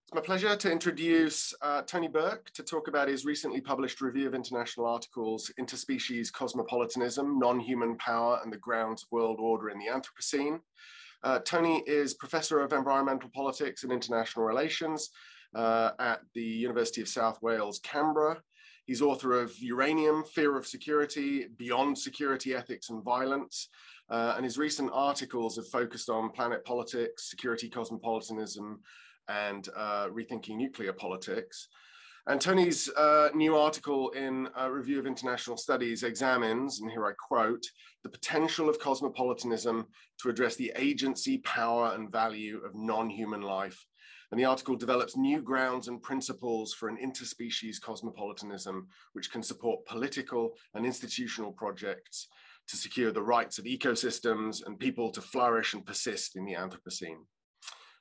It's my pleasure to introduce Tony Burke to talk about his recently published review of international articles, Interspecies, Cosmopolitanism, Nonhuman Power and the Grounds of World Order in the Anthropocene. Tony is Professor of Environmental Politics and International Relations at the University of South Wales, Canberra. He's author of Uranium, Fear of Security, Beyond Security, Ethics and Violence. And his recent articles have focused on planet politics, security, cosmopolitanism, and rethinking nuclear politics. And Tony's new article in Review of International Studies examines, and here I quote, the potential of cosmopolitanism to address the agency, power, and value of non-human life. And the article develops new grounds and principles for an interspecies cosmopolitanism, which can support political and institutional projects to secure the rights of ecosystems and people to flourish and persist in the Anthropocene.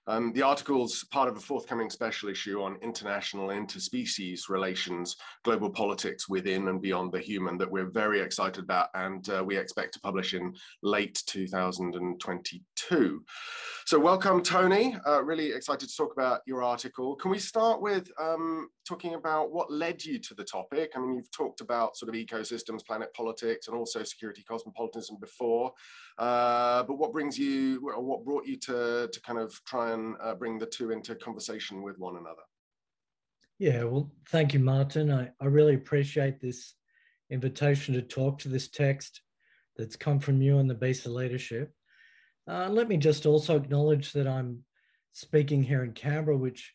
The article's part of a forthcoming special issue on international interspecies relations, global politics within and beyond the human that we're very excited about, and we expect to publish in late 2022. So welcome, Tony. Really excited to talk about your article. Can we start with talking about what led you to the topic? I mean, you've talked about sort of ecosystems, planet politics, and also security cosmopolitanism before, but what brings you, or what brought you to kind of try and bring the two into conversation with one another? Yeah, well, thank you, Martin. I really appreciate this invitation to talk to this text that's come from you and the BESA leadership. Let me just also acknowledge that I'm speaking here in Canberra, which,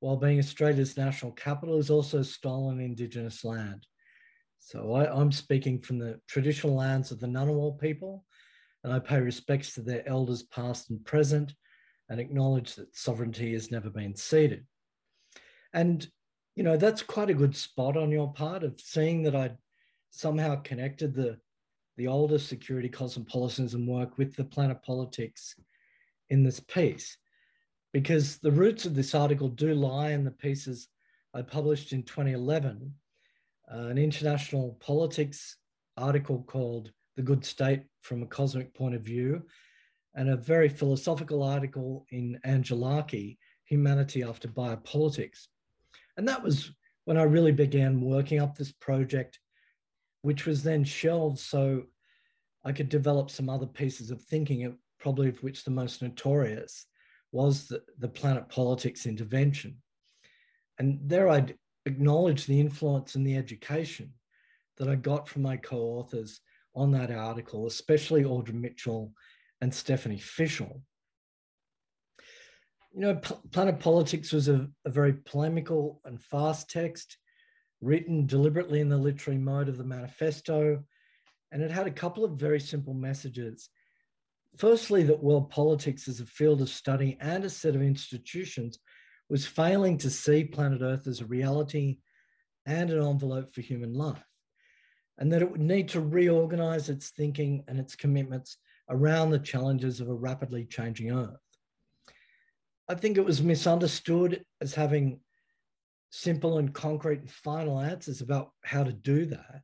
while being Australia's national capital, is also stolen Indigenous land. So I'm speaking from the traditional lands of the Ngunnawal people, and I pay respects to their elders past and present, and acknowledge that sovereignty has never been ceded. And, you know, that's quite a good spot on your part of seeing that I'd somehow connected the older security cosmopolitanism work with the planet politics in this piece, because the roots of this article do lie in the pieces I published in 2011, an international politics article called The Good State from a Cosmic Point of View, and a very philosophical article in Angelaki, Humanity After Biopolitics. And that was when I really began working up this project, which was then shelved so I could develop some other pieces of thinking, probably of which the most notorious was the planet politics intervention. And there I'd acknowledge the influence and the education that I got from my co-authors on that article, especially Audra Mitchell and Stephanie Fishel. You know, Planet Politics was a very polemical and fast text, written deliberately in the literary mode of the manifesto, and it had a couple of very simple messages. Firstly, that world politics as a field of study and a set of institutions was failing to see planet Earth as a reality and an envelope for human life, and that it would need to reorganize its thinking and its commitments around the challenges of a rapidly changing Earth. I think it was misunderstood as having simple and concrete and final answers about how to do that,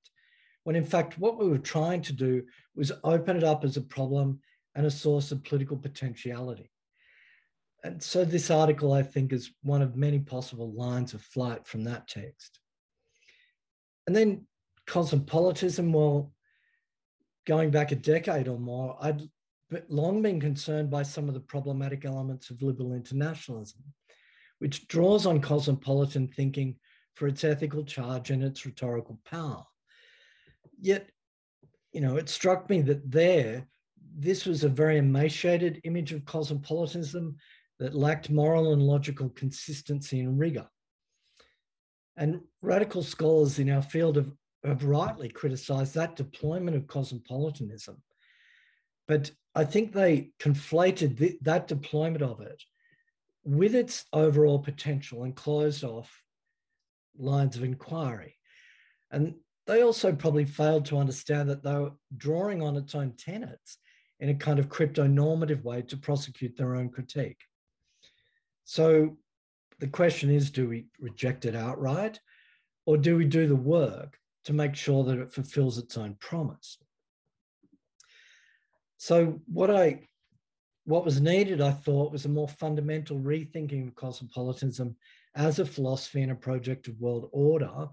when in fact what we were trying to do was open it up as a problem and a source of political potentiality. And so this article, I think, is one of many possible lines of flight from that text. And then cosmopolitanism, well, going back a decade or more, I'd long been concerned by some of the problematic elements of liberal internationalism, which draws on cosmopolitan thinking for its ethical charge and its rhetorical power. Yet, you know, it struck me that this was a very emaciated image of cosmopolitanism that lacked moral and logical consistency and rigor. And radical scholars in our field have rightly criticised that deployment of cosmopolitanism. But I think they conflated that deployment of it with its overall potential and closed off lines of inquiry. And they also probably failed to understand that they were drawing on its own tenets in a kind of crypto-normative way to prosecute their own critique. So the question is, do we reject it outright, or do we do the work to make sure that it fulfills its own promise? So what I what was needed, I thought, was a more fundamental rethinking of cosmopolitanism as a philosophy and a project of world order,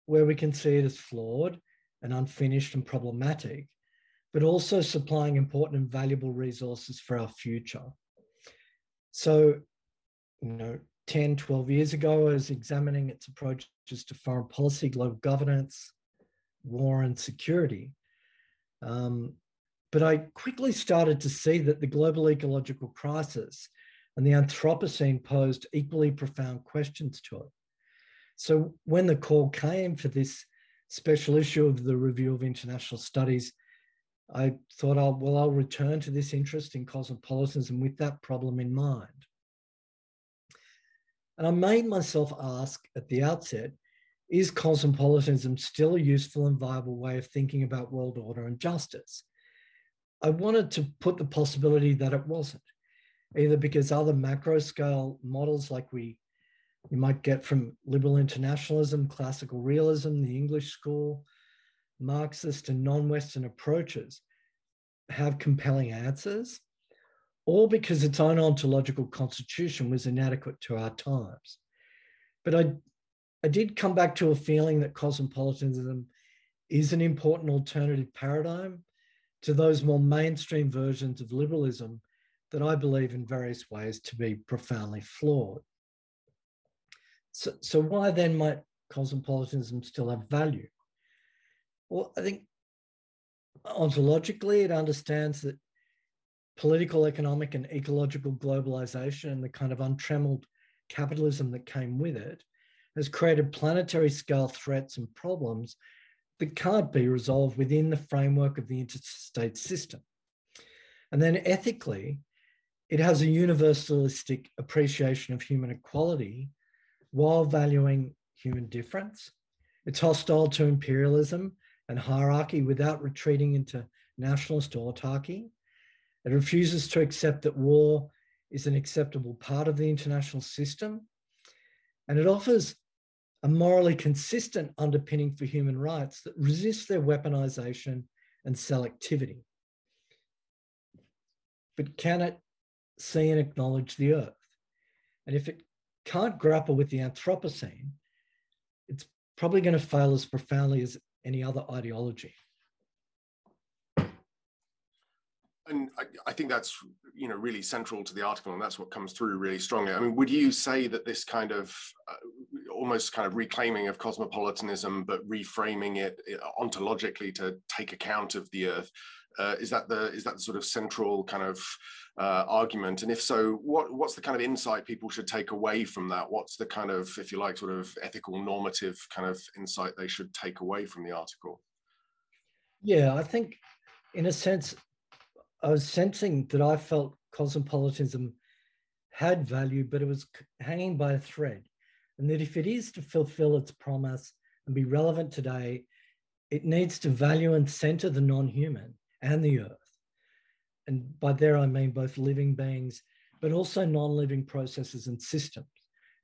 where we can see it as flawed and unfinished and problematic, but also supplying important and valuable resources for our future. So, 10, 12 years ago, I was examining its approaches to foreign policy, global governance, war and security. But I quickly started to see that the global ecological crisis and the Anthropocene posed equally profound questions to it. So when the call came for this special issue of the Review of International Studies, I thought, I'll return to this interest in cosmopolitanism with that problem in mind. And I made myself ask at the outset, is cosmopolitanism still a useful and viable way of thinking about world order and justice? I wanted to put the possibility that it wasn't, either because other macro scale models like you might get from liberal internationalism, classical realism, the English school, Marxist and non-Western approaches have compelling answers, or because its own ontological constitution was inadequate to our times. But I did come back to a feeling that cosmopolitanism is an important alternative paradigm to those more mainstream versions of liberalism that I believe in various ways to be profoundly flawed. So why then might cosmopolitanism still have value? Well, I think ontologically it understands that political, economic and ecological globalization and the kind of untrammeled capitalism that came with it has created planetary scale threats and problems that can't be resolved within the framework of the interstate system. And then ethically, it has a universalistic appreciation of human equality while valuing human difference. It's hostile to imperialism and hierarchy without retreating into nationalist autarky. It refuses to accept that war is an acceptable part of the international system. And it offers a morally consistent underpinning for human rights that resists their weaponization and selectivity. But can it see and acknowledge the earth? And if it can't grapple with the Anthropocene, it's probably going to fail as profoundly as any other ideology. And I think that's really central to the article, and that's what comes through really strongly. I mean, would you say that this kind of almost kind of reclaiming of cosmopolitanism, but reframing it ontologically to take account of the earth, is that the sort of central kind of argument? And if so, what's the kind of insight people should take away from that? What's the kind of, if you like, sort of ethical normative kind of insight they should take away from the article? Yeah, I think in a sense, I was sensing that I felt cosmopolitanism had value, but it was hanging by a thread. And that if it is to fulfill its promise and be relevant today, it needs to value and center the non-human and the earth. And by there, I mean both living beings, but also non-living processes and systems.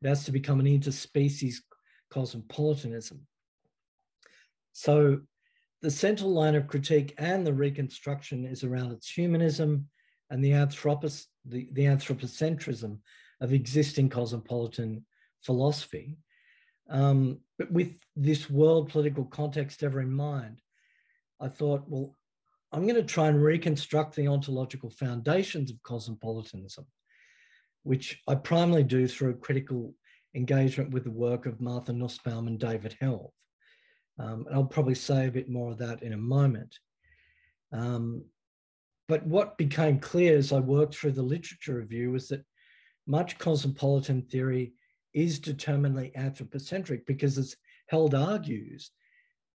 It has to become an interspecies cosmopolitanism. So the central line of critique and the reconstruction is around its humanism and the anthropocentrism of existing cosmopolitan philosophy. But with this world political context ever in mind, I thought, well, I'm going to try and reconstruct the ontological foundations of cosmopolitanism, which I primarily do through critical engagement with the work of Martha Nussbaum and David Helve. And I'll probably say a bit more of that in a moment. But what became clear as I worked through the literature review was that much cosmopolitan theory is determinedly anthropocentric because, as Held argues,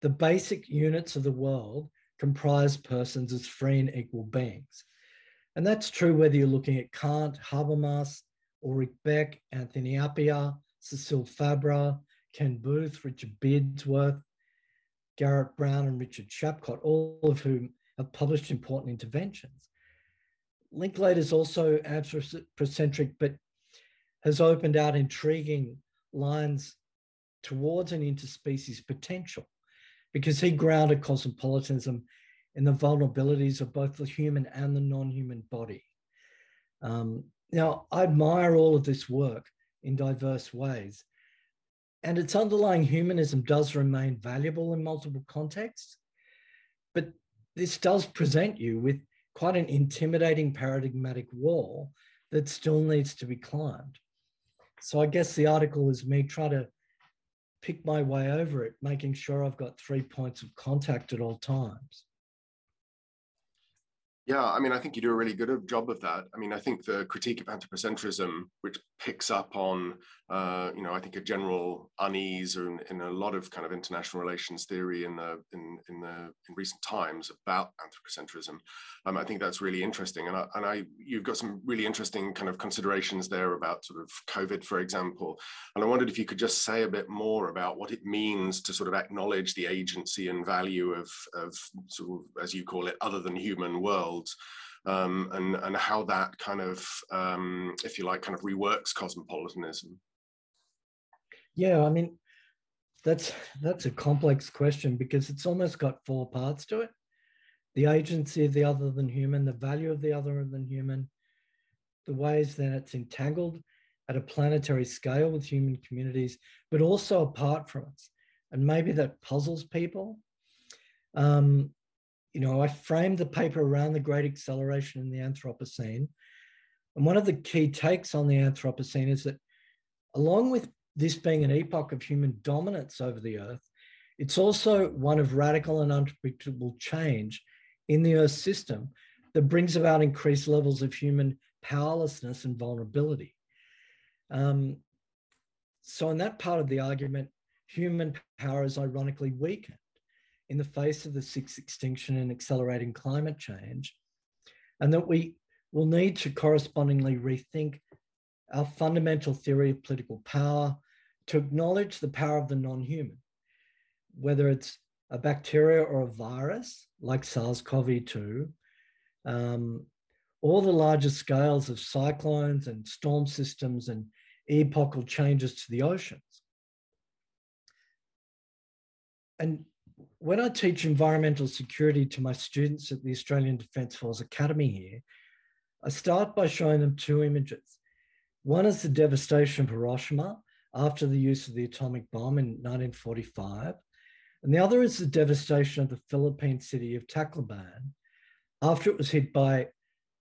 the basic units of the world comprise persons as free and equal beings. And that's true whether you're looking at Kant, Habermas, Ulrich Beck, Anthony Appiah, Cecile Fabre, Ken Booth, Richard Beardsworth, Garrett Brown and Richard Chapcott, all of whom have published important interventions. Linklater is also anthropocentric, but has opened out intriguing lines towards an interspecies potential because he grounded cosmopolitanism in the vulnerabilities of both the human and the non-human body. Now, I admire all of this work in diverse ways, and its underlying humanism does remain valuable in multiple contexts, but this does present you with quite an intimidating paradigmatic wall that still needs to be climbed. So I guess the article is me trying to pick my way over it, making sure I've got 3 points of contact at all times. Yeah, I mean, I think you do a really good job of that. I mean, I think the critique of anthropocentrism, which picks up on, I think a general unease in a lot of kind of international relations theory in recent times about anthropocentrism. I think that's really interesting, and you've got some really interesting kind of considerations there about sort of COVID, for example. And I wondered if you could just say a bit more about what it means to sort of acknowledge the agency and value of sort of, as you call it, other than human worlds. And how that kind of, if you like, kind of reworks cosmopolitanism. Yeah, I mean, that's a complex question because it's almost got 4 parts to it. The agency of the other than human, the value of the other than human, the ways that it's entangled at a planetary scale with human communities, but also apart from us. And maybe that puzzles people. I framed the paper around the great acceleration in the Anthropocene. And one of the key takes on the Anthropocene is that along with this being an epoch of human dominance over the Earth, it's also one of radical and unpredictable change in the Earth system that brings about increased levels of human powerlessness and vulnerability. So in that part of the argument, human power is ironically weakened in the face of the 6th extinction and accelerating climate change, and that we will need to correspondingly rethink our fundamental theory of political power to acknowledge the power of the non-human, whether it's a bacteria or a virus like SARS-CoV-2, or the larger scales of cyclones and storm systems and epochal changes to the oceans. And when I teach environmental security to my students at the Australian Defence Force Academy here, I start by showing them 2 images. One is the devastation of Hiroshima after the use of the atomic bomb in 1945, and the other is the devastation of the Philippine city of Tacloban after it was hit by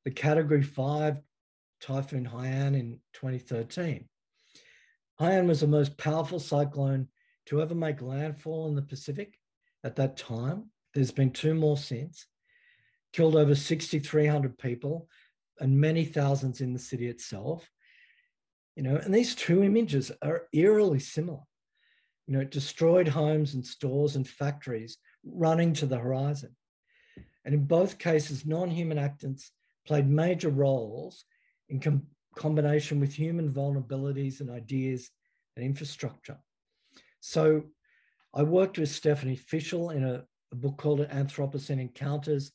the Category 5 Typhoon Haiyan in 2013. Haiyan was the most powerful cyclone to ever make landfall in the Pacific at that time. There's been 2 more since, killed over 6,300 people and many thousands in the city itself. And these 2 images are eerily similar. It destroyed homes and stores and factories running to the horizon. And in both cases, non-human actors played major roles in combination with human vulnerabilities and ideas and infrastructure. So I worked with Stephanie Fischel in a book called Anthropocene Encounters,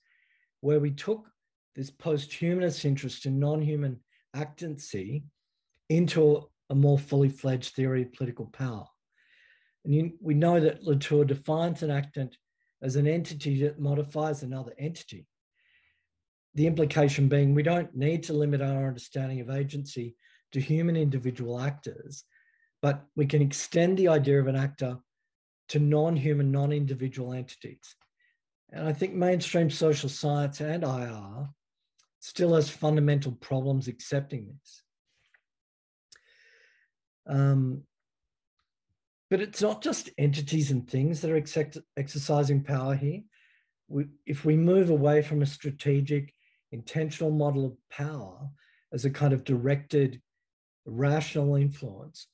where we took this post-humanist interest in non-human actancy into a more fully fledged theory of political power. And we know that Latour defines an actant as an entity that modifies another entity. The implication being we don't need to limit our understanding of agency to human individual actors, but we can extend the idea of an actor to non-human, non-individual entities. And I think mainstream social science and IR still has fundamental problems accepting this. But it's not just entities and things that are exercising power here. If we move away from a strategic, intentional model of power as a kind of directed, rational influence,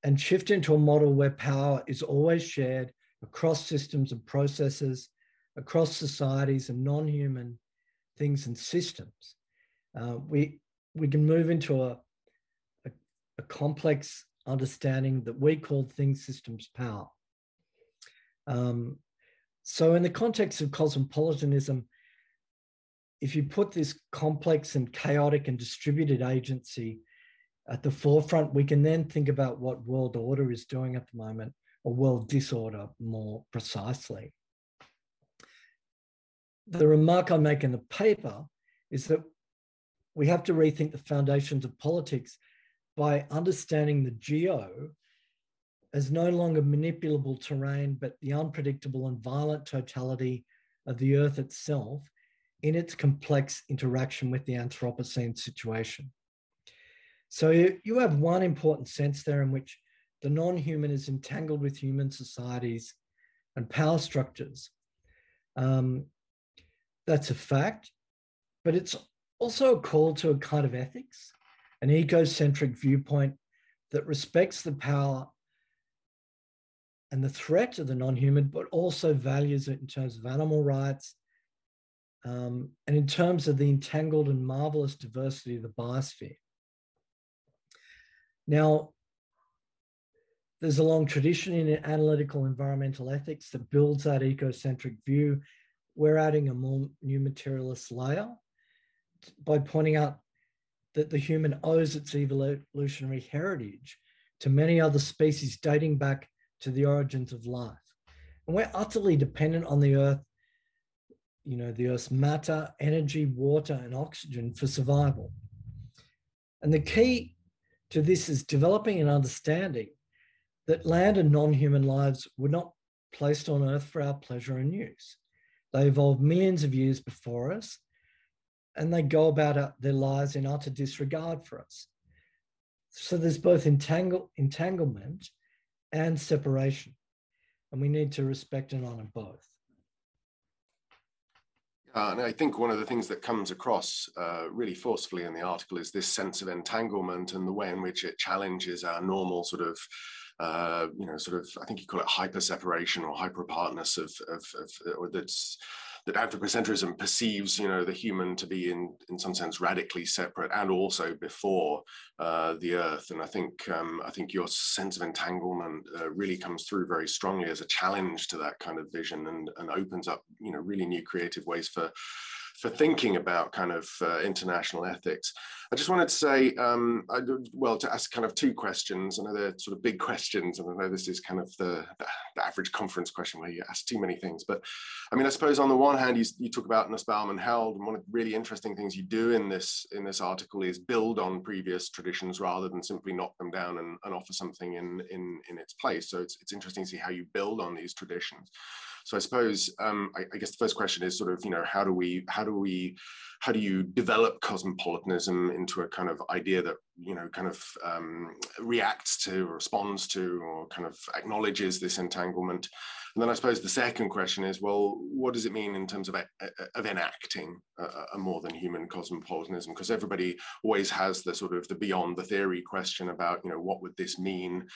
and shift into a model where power is always shared across systems and processes, across societies and non-human things and systems, we can move into a complex understanding that we call things, systems, power. So in the context of cosmopolitanism, if you put this complex and chaotic and distributed agency at the forefront, we can then think about what world order is doing at the moment, or world disorder more precisely. The remark I make in the paper is that we have to rethink the foundations of politics by understanding the geo as no longer manipulable terrain, but the unpredictable and violent totality of the earth itself in its complex interaction with the Anthropocene situation. So you have one important sense there in which the non-human is entangled with human societies and power structures. That's a fact, but it's also a call to a kind of ethics, an ecocentric viewpoint that respects the power and the threat of the non-human, but also values it in terms of animal rights, and in terms of the entangled and marvelous diversity of the biosphere. Now, there's a long tradition in analytical environmental ethics that builds that ecocentric view. We're adding a more new materialist layer by pointing out that the human owes its evolutionary heritage to many other species dating back to the origins of life. And we're utterly dependent on the earth, the earth's matter, energy, water, and oxygen for survival. And the key to this is developing an understanding that land and non-human lives were not placed on earth for our pleasure and use. They evolved millions of years before us, and they go about their lives in utter disregard for us. So there's both entanglement and separation, and we need to respect and honor both. And I think one of the things that comes across really forcefully in the article is this sense of entanglement and the way in which it challenges our normal sort of, I think you call it hyper separation or hyper apartness that anthropocentrism perceives, the human to be in some sense radically separate and also before the earth. And I think your sense of entanglement really comes through very strongly as a challenge to that kind of vision, and opens up, really new creative ways for thinking about kind of international ethics. I just wanted to say, to ask kind of two questions. I know they're sort of big questions, and I know this is kind of the average conference question where you ask too many things. But I mean, I suppose on the one hand, you talk about Nussbaum and Held, and one of the really interesting things you do in this article is build on previous traditions rather than simply knock them down and offer something in its place. So it's interesting to see how you build on these traditions. So I suppose I guess the first question is sort of, how do you develop cosmopolitanism into a kind of idea that reacts to, responds to, or kind of acknowledges this entanglement? And then I suppose the second question is, well, what does it mean in terms of enacting a more than human cosmopolitanism? Because everybody always has the sort of the beyond the theory question about, what would this mean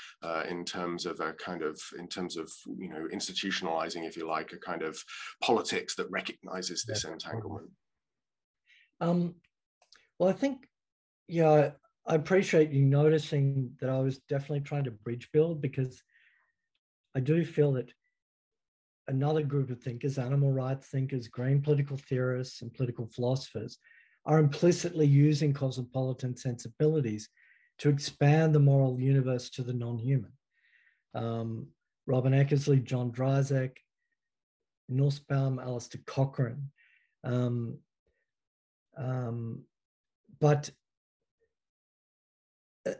in terms of institutionalizing, if you like, a kind of politics that recognizes this entanglement. Well, I think, I appreciate you noticing that I was definitely trying to bridge build, because I do feel that another group of thinkers, animal rights thinkers, green political theorists, and political philosophers, are implicitly using cosmopolitan sensibilities to expand the moral universe to the non-human. Robin Eckersley, John Dryzek, Nussbaum, Alistair Cochrane.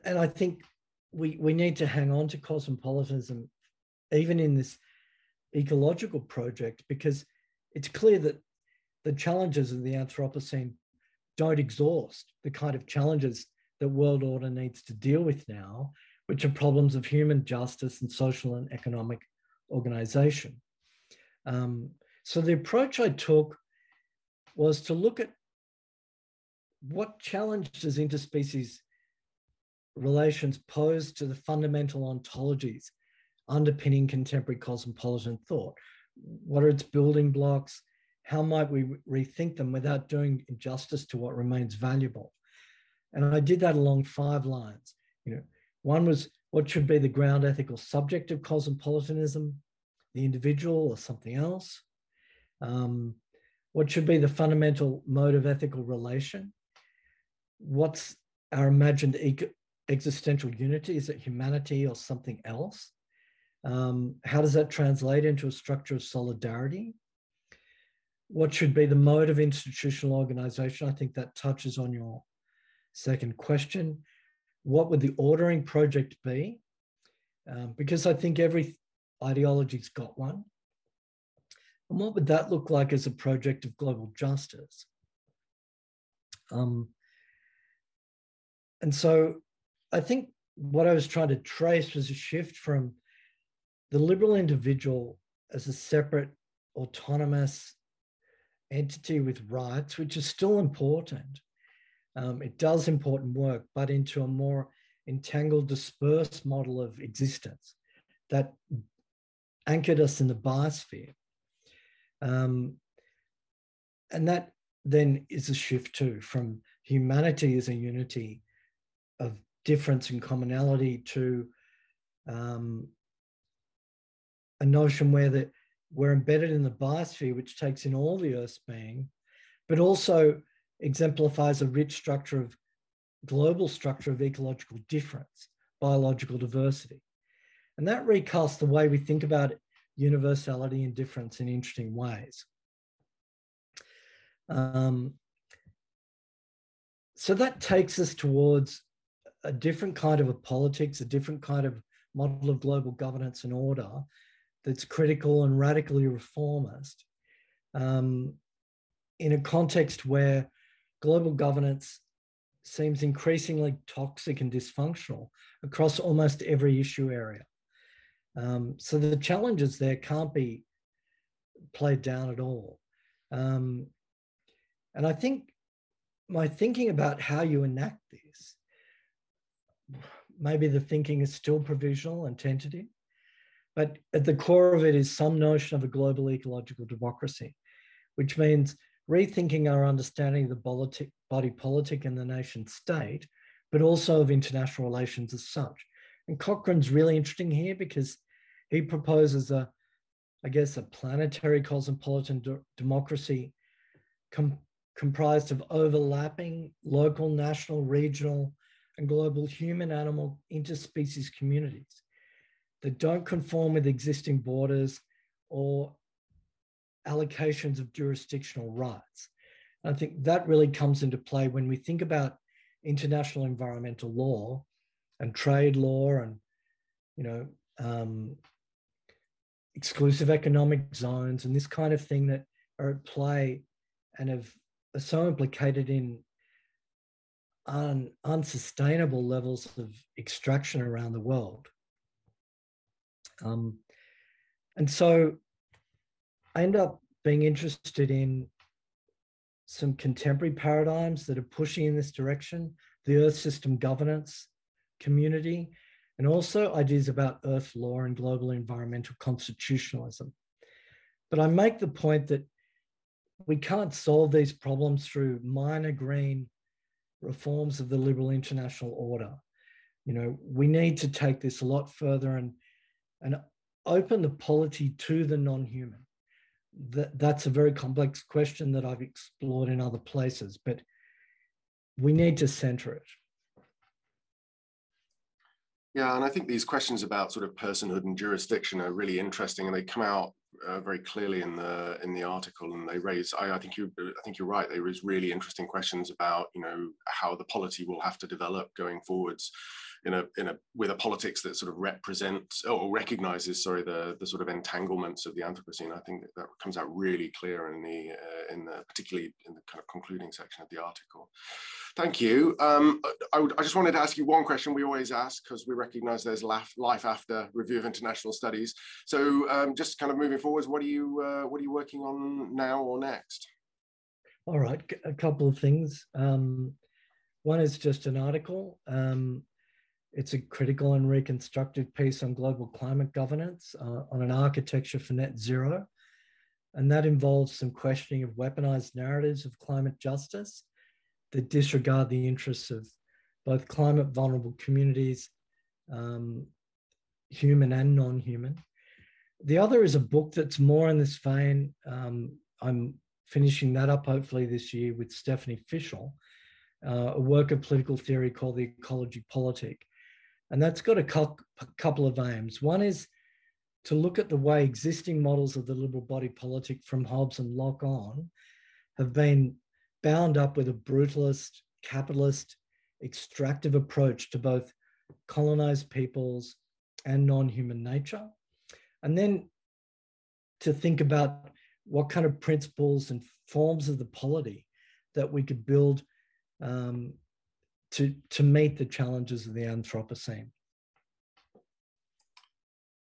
And I think we need to hang on to cosmopolitanism even in this ecological project, because it's clear that the challenges of the Anthropocene don't exhaust the kind of challenges that world order needs to deal with now, which are problems of human justice and social and economic organization. So the approach I took was to look at what challenge does interspecies relations pose to the fundamental ontologies underpinning contemporary cosmopolitan thought. What are its building blocks? How might we rethink them without doing injustice to what remains valuable? And I did that along 5 lines. One was, what should be the ground ethical subject of cosmopolitanism, the individual or something else? What should be the fundamental mode of ethical relation? What's our imagined existential unity? Is it humanity or something else? How does that translate into a structure of solidarity? What should be the mode of institutional organization? I think that touches on your Second question, what would the ordering project be? Because I think every ideology's got one. And what would that look like as a project of global justice? And so I think what I was trying to trace was a shift from the liberal individual as a separate, autonomous entity with rights, which is still important. It does important work, but into a more entangled, dispersed model of existence that anchored us in the biosphere. And that then is a shift too, from humanity as a unity of difference and commonality to a notion where we're embedded in the biosphere, which takes in all the Earth's being, but also exemplifies a rich global structure of ecological difference, biological diversity. And that recasts the way we think about universality and difference in interesting ways. So that takes us towards a different kind of a politics, a different kind of model of global governance and order that's critical and radically reformist in a context where global governance seems increasingly toxic and dysfunctional across almost every issue area. So the challenges there can't be played down at all. And I think my thinking about how you enact this, maybe the thinking is still provisional and tentative, but at the core of it is some notion of a global ecological democracy, which means rethinking our understanding of the body politic and the nation state, but also of international relations as such. And Cochrane's really interesting here because he proposes a planetary cosmopolitan democracy comprised of overlapping local, national, regional, and global human-animal interspecies communities that don't conform with existing borders or allocations of jurisdictional rights. And I think that really comes into play when we think about international environmental law and trade law and, exclusive economic zones and this kind of thing that are at play and are so implicated in unsustainable levels of extraction around the world. And so I end up being interested in some contemporary paradigms that are pushing in this direction, the Earth system governance community, and also ideas about Earth law and global environmental constitutionalism. But I make the point that we can't solve these problems through minor green reforms of the liberal international order. We need to take this a lot further and open the polity to the non-human. That's a very complex question that I've explored in other places, but we need to center it. Yeah, and I think these questions about sort of personhood and jurisdiction are really interesting, and they come out very clearly in the article, and they raise. I think you're right. They raise really interesting questions about how the polity will have to develop going forwards, with a politics that sort of represents or recognizes, the sort of entanglements of the Anthropocene. I think that comes out really clear particularly in the kind of concluding section of the article. Thank you. I just wanted to ask you one question we always ask, because we recognize there's life after Review of International Studies. So just kind of moving forwards, what are you working on now or next? All right, a couple of things. One is just an article. It's a critical and reconstructive piece on global climate governance on an architecture for net zero. And that involves some questioning of weaponized narratives of climate justice that disregard the interests of both climate vulnerable communities, human and non-human. The other is a book that's more in this vein. I'm finishing that up hopefully this year with Stephanie Fischel, a work of political theory called The Ecology Politic. And that's got a couple of aims. One is to look at the way existing models of the liberal body politic from Hobbes and Locke on have been bound up with a brutalist, capitalist, extractive approach to both colonized peoples and non-human nature. And then to think about what kind of principles and forms of the polity that we could build to meet the challenges of the Anthropocene.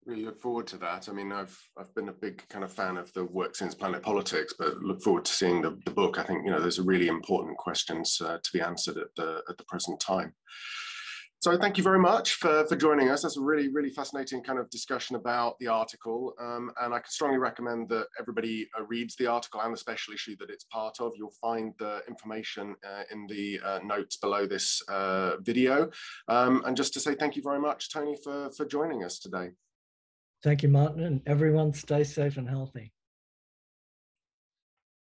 Really look forward to that. I mean, I've been a big kind of fan of the work since Planet Politics, but look forward to seeing the book. I think, you know, there's really important questions to be answered at the present time. So thank you very much for joining us. That's a really, really fascinating kind of discussion about the article. And I can strongly recommend that everybody reads the article and the special issue that it's part of. You'll find the information in the notes below this video. And just to say thank you very much, Tony, for joining us today. Thank you, Martin, and everyone stay safe and healthy.